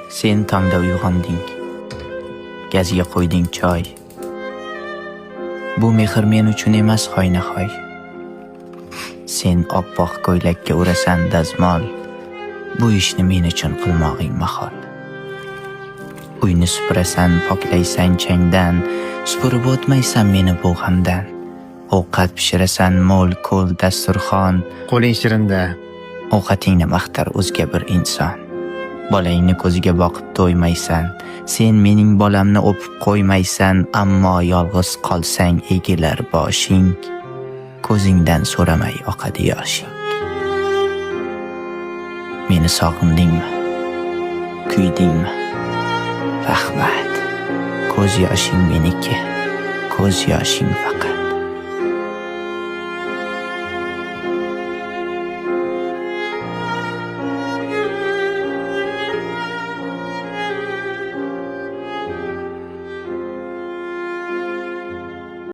Sen tongda uyg'onding, gazga qo'yding choy. Bu mehr men uchun emas hoynahoy. Sen oppoq ko'ylakka urasan dazmol, bu ishni men uchun qilmog'ing mahol. Uyni supurasan, poklaysan changdan, supurib o'tmaysan meni bu g'amdan. Ovqat pishirasan mo'l ko'l dasturxon, Qo'ling shirinda, ovqatingni maqtar o'zga bir inson. Bolangni ko'ziga boqib to'ymaysan, sen mening bolamni o'pib qo'ymaysan, ammo yolg'iz qolsang egilar boshing, ko'zingdan so'ramay oqadi yoshing. Meni sog'indingmi? Kuydingmi? Rahmat. Ko'z yoshing meniki, ko'z yoshing faqat.